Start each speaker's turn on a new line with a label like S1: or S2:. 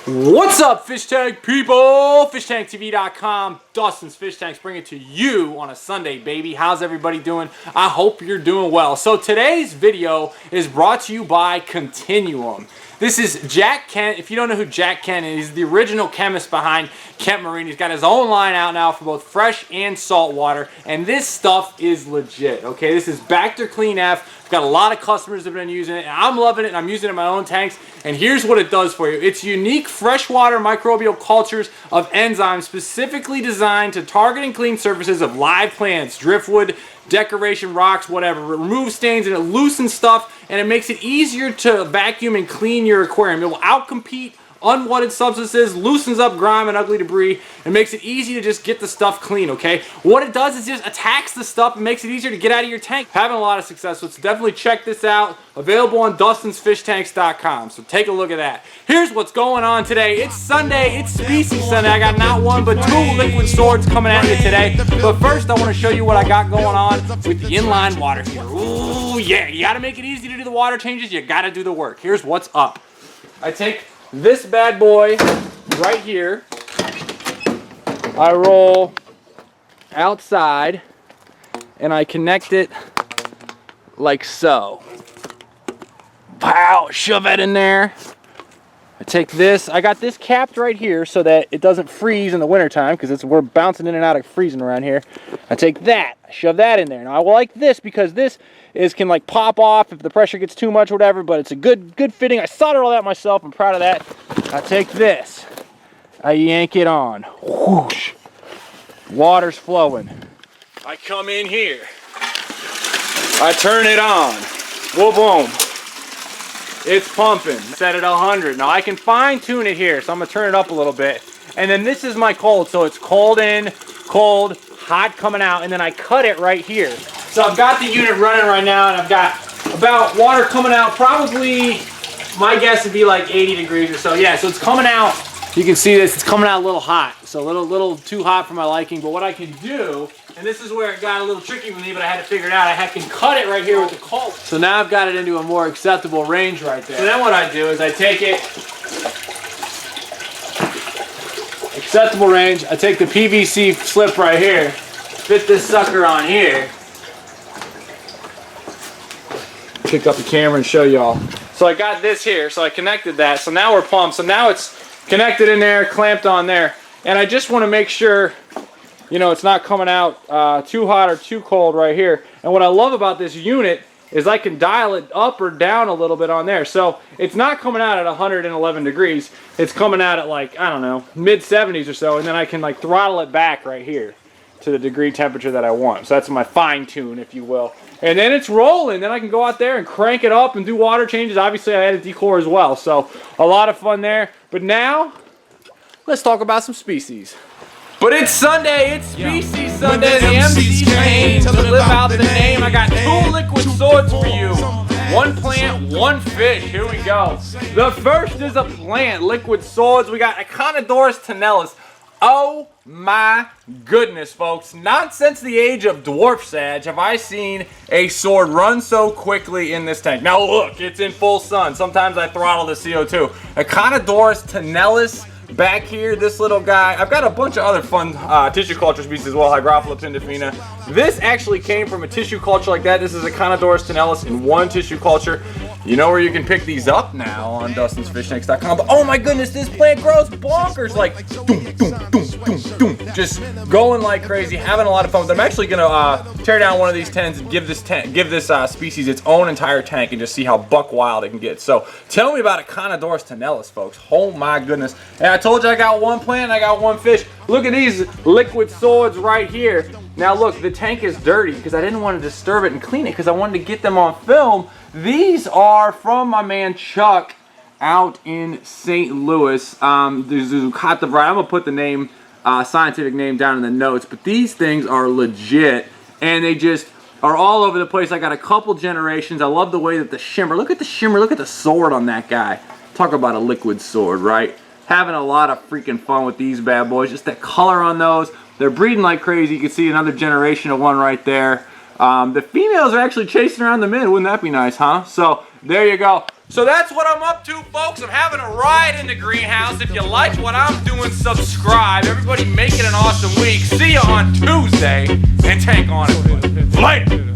S1: What's up, fish tank people? FishTankTV.com. Dustin's Fish Tanks bring it to you on a Sunday, baby. How's everybody doing? I hope you're doing well. So today's video is brought to you by Continuum. This is Jack Kent. If you don't know who Jack Kent is, he's the original chemist behind Kent Marine. He's got his own line out now for both fresh and salt water, and this stuff is legit, okay? This is Bacter Clean F. I've got a lot of customers that have been using it, and I'm loving it, and I'm using it in my own tanks, and here's what it does for you. It's unique freshwater microbial cultures of enzymes specifically designed to target and clean surfaces of live plants, driftwood, decoration, rocks, whatever. It removes stains and it loosens stuff, and it makes it easier to vacuum and clean your aquarium. It will outcompete unwanted substances, loosens up grime and ugly debris, and makes it easy to just get the stuff clean, okay? What it does is just attacks the stuff and makes it easier to get out of your tank. Having a lot of success, so definitely check this out. Available on DustinsFishTanks.com, so take a look at that. Here's what's going on today. It's Sunday, it's Species Sunday. I got not one, but two liquid swords coming at you today. But first, I want to show you what I got going on with the inline water heater. Ooh, yeah, you gotta make it easy to do the water changes. You gotta do the work. Here's what's up. I take this bad boy right here, I roll outside and I connect it like so. Pow, shove it in there. I take this, I got this capped right here so that it doesn't freeze in the wintertime, because we're bouncing in and out of freezing around here. I take that, I shove that in there. Now I like this because this can like pop off if the pressure gets too much or whatever, but it's a good fitting. I soldered all that myself, I'm proud of that. I take this, I yank it on, whoosh, water's flowing. I come in here, I turn it on, whoa boom. It's pumping. Set it 100. Now I can fine tune it here, so I'm gonna turn it up a little bit. And then this is my cold, so it's cold in, cold, hot coming out, and then I cut it right here. So I've got the unit running right now, and I've got about water coming out, probably, my guess would be like 80 degrees or so. Yeah, so it's coming out, you can see this, it's coming out a little hot. So a little too hot for my liking, but what I can do, and this is where it got a little tricky with me, but I had to figure it out. I can cut it right here with the cold. So now I've got it into a more acceptable range right there. So then what I do is I take it, acceptable range, I take the PVC slip right here, fit this sucker on here, pick up the camera and show y'all. So I got this here, so I connected that, so now we're pumped. So now it's connected in there, clamped on there, and I just want to make sure, you know, it's not coming out too hot or too cold right here. And what I love about this unit is I can dial it up or down a little bit on there. So it's not coming out at 111 degrees. It's coming out at like, I don't know, mid 70s or so. And then I can like throttle it back right here to the degree temperature that I want. So that's my fine tune, if you will. And then it's rolling. Then I can go out there and crank it up and do water changes. Obviously I added dechlor as well. So a lot of fun there. But now, let's talk about some species. But it's Sunday, it's Species Sunday. The MCs came to live out the name. I got two liquid swords for you. One plant, one fish. Here we go. The first is a plant, liquid swords. We got Aquarium tenalis. Oh my goodness, folks. Not since the age of dwarf sage have I seen a sword run so quickly in this tank. Now look, it's in full sun. Sometimes I throttle the CO2. Aquarium tenalis. Back here, this little guy, I've got a bunch of other fun tissue culture species as well, Hygrophila pindifina. This actually came from a tissue culture like that. This is Aquarium tenalis in one tissue culture. You know where you can pick these up now on DustinsFishTanks.com. But oh my goodness, this plant grows bonkers, like doom, doom, doom, doom, doom. Just going like crazy, having a lot of fun with them. I'm actually gonna tear down one of these tents and give this species its own entire tank and just see how buck wild it can get. So tell me about Aquarium tenalis, folks. Oh my goodness. And I told you I got one plant and I got one fish. Look at these liquid swords right here. Now look, the tank is dirty because I didn't want to disturb it and clean it because I wanted to get them on film. These are from my man Chuck out in St. Louis. There's Zucata variety. I'm going to put the name, scientific name down in the notes, but these things are legit and they just are all over the place. I got a couple generations. I love the way that the shimmer, look at the shimmer, look at the sword on that guy. Talk about a liquid sword, right? Having a lot of freaking fun with these bad boys. Just that color on those. They're breeding like crazy. You can see another generation of one right there. The females are actually chasing around the men. Wouldn't that be nice, huh? So there you go. So that's what I'm up to, folks. I'm having a ride in the greenhouse. If you like what I'm doing, subscribe. Everybody make it an awesome week. See you on Tuesday, and tank on it. Later.